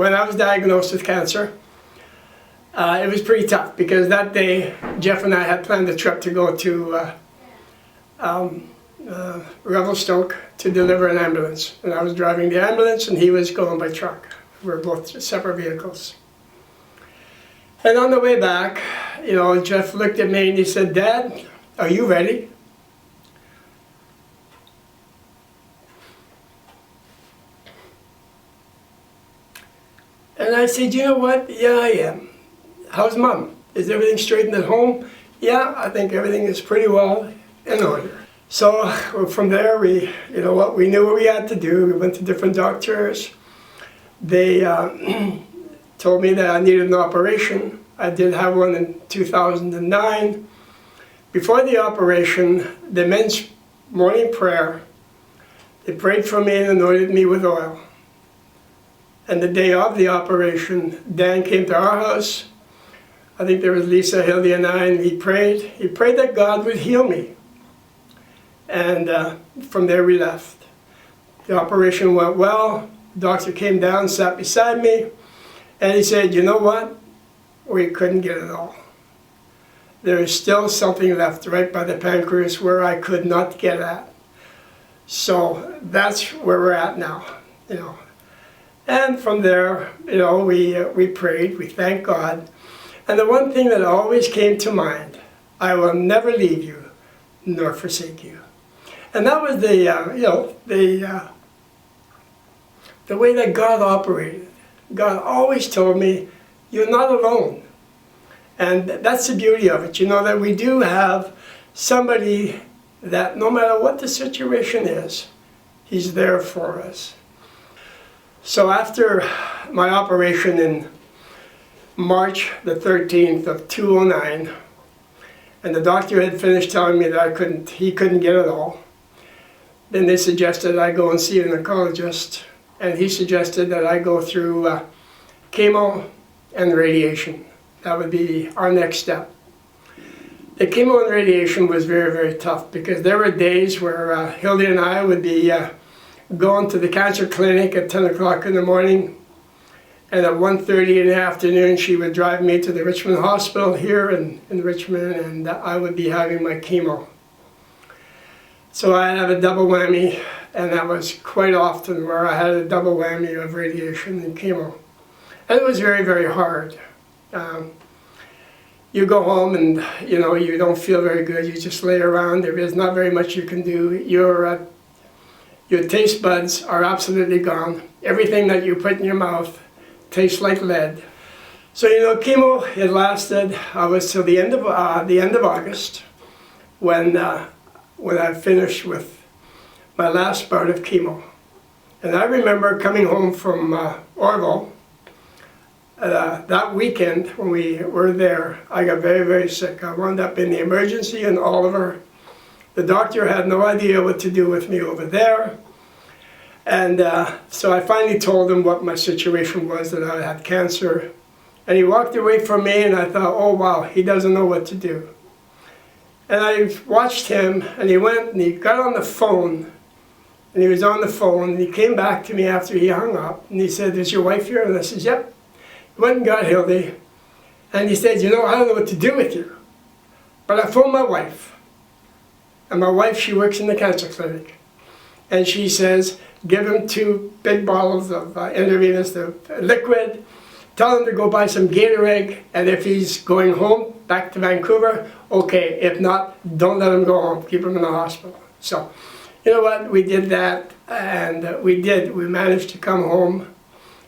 when I was diagnosed with cancer, it was pretty tough because that day Jeff and I had planned a trip to go to Revelstoke to deliver an ambulance. And I was driving the ambulance and he was going by truck. We were both separate vehicles. And on the way back, you know, Jeff looked at me and he said, "Dad, are you ready?" And I said, "You know what? Yeah, I am. How's Mom? Is everything straightened at home?" "Yeah, I think everything is pretty well in order." So from there, we knew what we had to do. We went to different doctors. They told me that I needed an operation. I did have one in 2009. Before the operation, the men's morning prayer, they prayed for me and anointed me with oil. And the day of the operation, Dan came to our house. I think there was Lisa, Hildy, and I, and he prayed. He prayed that God would heal me. And from there we left. The operation went well. The doctor came down, sat beside me, and he said, "You know what? We couldn't get it all. There is still something left right by the pancreas where I could not get at." So that's where we're at now, you know. And from there, you know, we prayed, we thanked God. And the one thing that always came to mind, "I will never leave you nor forsake you." And that was the, you know, the way that God operated. God always told me, "You're not alone." And that's the beauty of it, you know, that we do have somebody that no matter what the situation is, he's there for us. So after my operation in March the 13th of 2009, and the doctor had finished telling me that he couldn't get it all, then they suggested I go and see an oncologist, and he suggested that I go through chemo and radiation. That would be our next step. The chemo and radiation was very, very tough because there were days where Hildy and I would be going to the cancer clinic at 10 o'clock in the morning, and at 1:30 in the afternoon she would drive me to the Richmond Hospital here in Richmond, and I would be having my chemo. So I had a double whammy, and that was quite often where I had a double whammy of radiation and chemo. And it was very, very hard. You go home and, you know, you don't feel very good. You just lay around. There is not very much you can do. Your taste buds are absolutely gone. Everything that you put in your mouth tastes like lead. So, you know, chemo, it lasted, I was till the end of August when I finished with my last bout of chemo. And I remember coming home from Orville. That weekend when we were there, I got very, very sick. I wound up in the emergency in Oliver. The doctor had no idea what to do with me over there. And so I finally told him what my situation was, that I had cancer. And he walked away from me, and I thought, "Oh wow, he doesn't know what to do." And I watched him, and he went and he got on the phone. And he was on the phone, and he came back to me after he hung up, and he said, "Is your wife here?" And I said, "Yep." He went and got Hildy, and he said, "You know, I don't know what to do with you." But I phoned my wife, and my wife, she works in the cancer clinic, and she says, "Give him 2 big bottles of intravenous liquid, tell him to go buy some Gatorade, and if he's going home, back to Vancouver, okay. If not, don't let him go home, keep him in the hospital." So, you know what, we did that, and we managed to come home.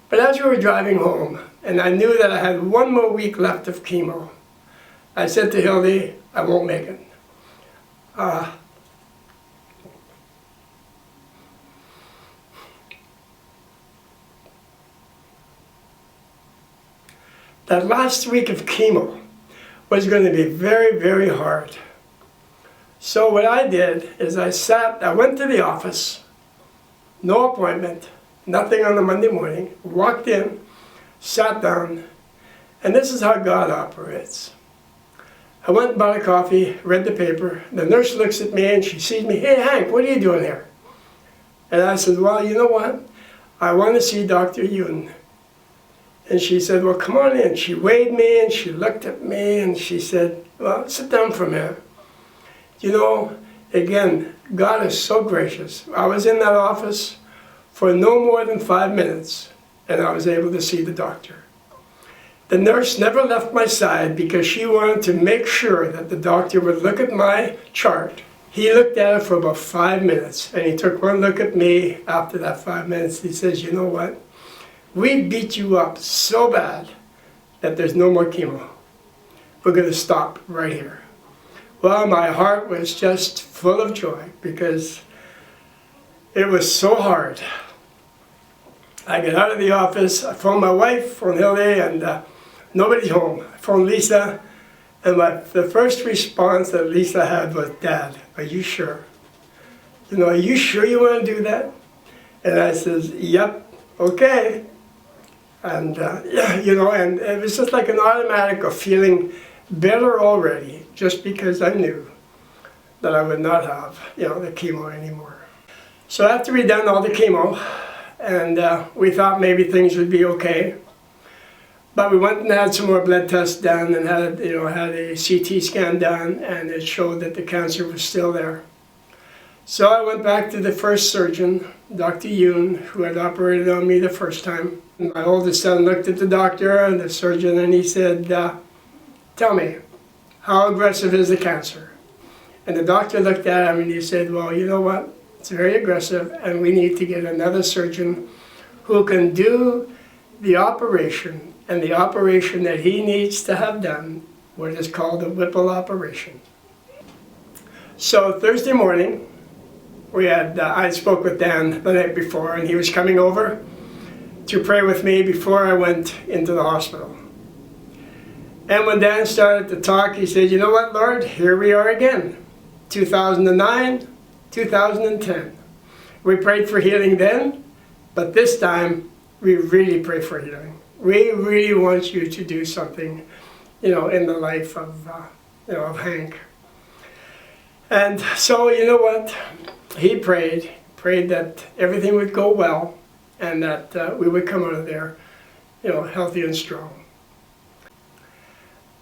But as we were driving home, and I knew that I had 1 more week left of chemo, I said to Hildy, "I won't make it." That last week of chemo was going to be very, very hard. So what I did is I went to the office, no appointment, nothing on the Monday morning, walked in, sat down, and this is how God operates. I went and bought a coffee, read the paper. The nurse looks at me and she sees me, "Hey Hank, what are you doing here?" And I said, "Well, you know what? I want to see Dr. Yoon." And she said, well, come on in. She weighed me and she looked at me and she said, well, sit down for a minute. You know, again, God is so gracious. I was in that office for no more than 5 minutes and I was able to see the doctor. The nurse never left my side because she wanted to make sure that the doctor would look at my chart. He looked at it for about 5 minutes and he took one look at me after that 5 minutes. He says, you know what? We beat you up so bad that there's no more chemo. We're going to stop right here. Well, my heart was just full of joy because it was so hard. I got out of the office, I phoned my wife, phoned Hildy, and nobody's home. I phoned Lisa, and the first response that Lisa had was, Dad, are you sure? You know, are you sure you want to do that? And I says, yep, okay. And, you know, and it was just like an automatic of feeling better already, just because I knew that I would not have, you know, the chemo anymore. So after we'd done all the chemo, and we thought maybe things would be okay, but we went and had some more blood tests done and had, you know, had a CT scan done, and it showed that the cancer was still there. So I went back to the first surgeon, Dr. Yoon, who had operated on me the first time. My oldest son looked at the doctor and the surgeon and he said, tell me, how aggressive is the cancer? And the doctor looked at him and he said, well, you know what? It's very aggressive and we need to get another surgeon who can do the operation, and the operation that he needs to have done, what is called a Whipple operation. So Thursday morning, we had, I spoke with Dan the night before and he was coming over to pray with me before I went into the hospital. And when Dan started to talk, he said, you know what, Lord, here we are again. 2009, 2010. We prayed for healing then, but this time we really pray for healing. We really want you to do something, you know, in the life of, you know, of Hank. And so, you know what? He prayed that everything would go well and that we would come out of there, you know, healthy and strong.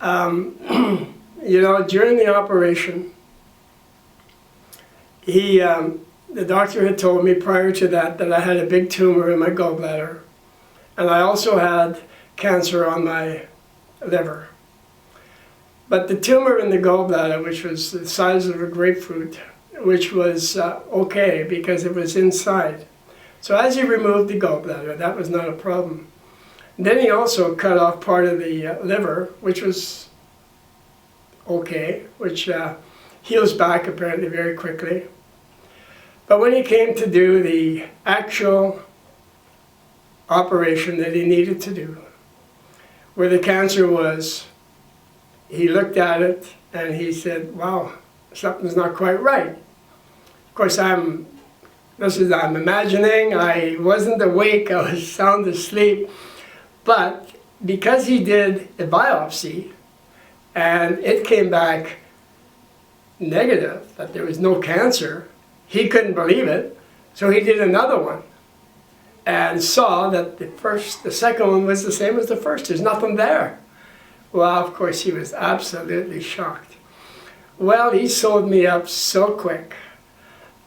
You know, during the operation, the doctor had told me prior to that I had a big tumor in my gallbladder, and I also had cancer on my liver. But the tumor in the gallbladder, which was the size of a grapefruit, which was okay because it was inside. So as he removed the gallbladder, that was not a problem. Then he also cut off part of the liver, which was okay, which heals back apparently very quickly. But when he came to do the actual operation that he needed to do, where the cancer was, he looked at it and he said, wow, something's not quite right. Of course, I'm imagining, I wasn't awake, I was sound asleep. But because he did a biopsy and it came back negative, that there was no cancer, he couldn't believe it. So he did another one and saw that the second one was the same as the first. There's nothing there. Well, of course, he was absolutely shocked. Well, he sold me up so quick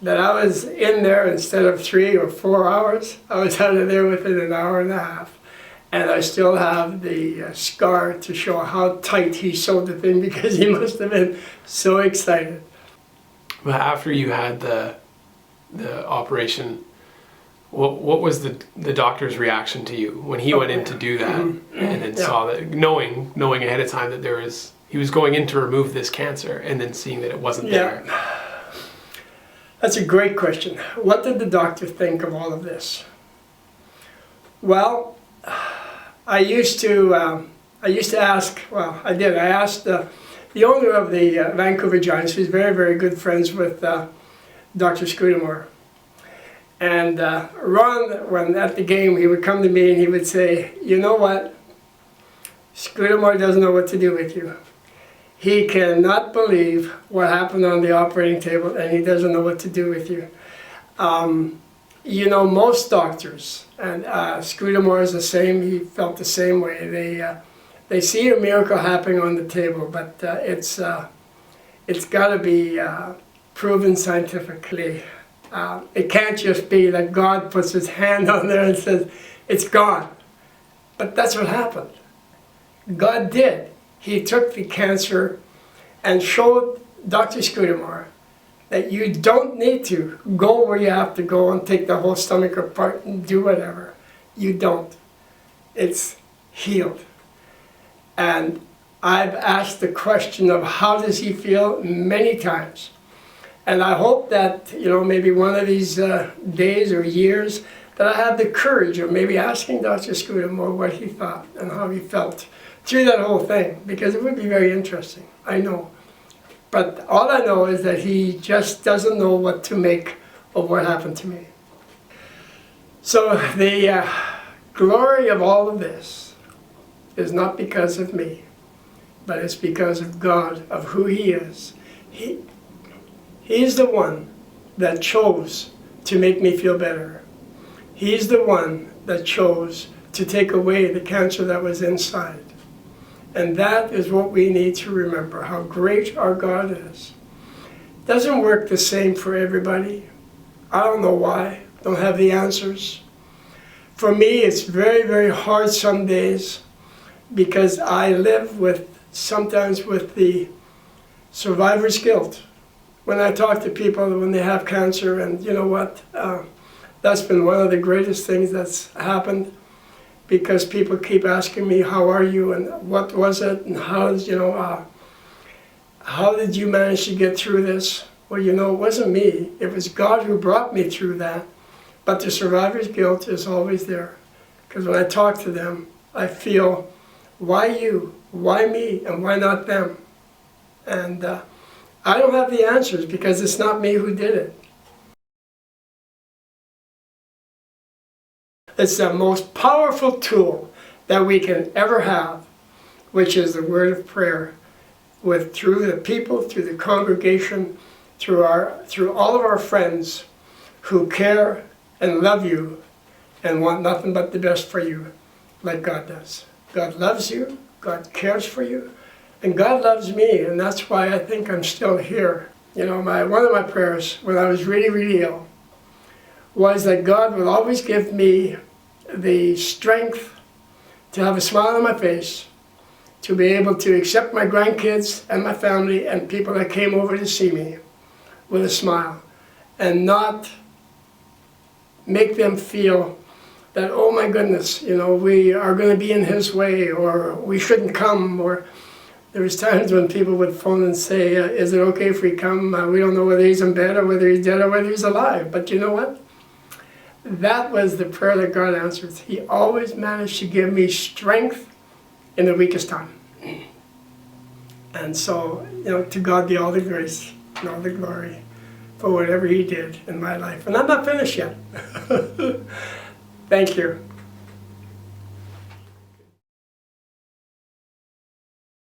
that I was in there instead of 3 or 4 hours. I was out of there within an hour and a half. And I still have the scar to show how tight he sewed the thing because he must have been so excited. But after you had the operation, what was the doctor's reaction to you when he went in to do that and then saw that, knowing ahead of time that he was going in to remove this cancer and then seeing that it wasn't there? That's a great question. What did the doctor think of all of this? Well, I used to ask, well, I did. I asked the owner of the Vancouver Giants, who's very, very good friends with Dr. Scudamore. And Ron, when at the game, he would come to me and he would say, you know what? Scudamore doesn't know what to do with you. He cannot believe what happened on the operating table and he doesn't know what to do with you. you know, most doctors, and Scudamore is the same, he felt the same way. They see a miracle happening on the table, but it's got to be proven scientifically. It can't just be that God puts his hand on there and says, it's gone. But that's what happened. God did. He took the cancer and showed Dr. Scudamore that you don't need to go where you have to go and take the whole stomach apart and do whatever. You don't. It's healed. And I've asked the question of how does he feel many times. And I hope that, you know, maybe one of these days or years that I have the courage of maybe asking Dr. Scudamore what he thought and how he felt through that whole thing, because it would be very interesting, I know. But all I know is that he just doesn't know what to make of what happened to me. So the glory of all of this is not because of me, but it's because of God, of who he is. He's the one that chose to make me feel better. He's the one that chose to take away the cancer that was inside. And that is what we need to remember, how great our God is. Doesn't work the same for everybody. I don't know why, don't have the answers. For me, it's very, very hard some days because I live sometimes with the survivor's guilt. When I talk to people when they have cancer, and you know what, that's been one of the greatest things that's happened, because people keep asking me, how are you, and what was it, and how did you manage to get through this? Well, you know, it wasn't me, it was God who brought me through that. But the survivor's guilt is always there, because when I talk to them, I feel, why you, why me, and why not them? And I don't have the answers, because it's not me who did it. It's the most powerful tool that we can ever have, which is the word of prayer, through the people, through the congregation, through all of our friends who care and love you and want nothing but the best for you, like God does. God loves you, God cares for you, and God loves me, and that's why I think I'm still here. You know, one of my prayers when I was really, really ill was that God would always give me the strength to have a smile on my face, to be able to accept my grandkids and my family and people that came over to see me with a smile, and not make them feel that, oh my goodness, you know, we are going to be in his way, or we shouldn't come. Or there was times when people would phone and say, is it okay if we come? We don't know whether he's in bed or whether he's dead or whether he's alive. But you know what? That was the prayer that God answered. He always managed to give me strength in the weakest time. And so, you know, to God be all the grace and all the glory for whatever he did in my life. And I'm not finished yet. Thank you.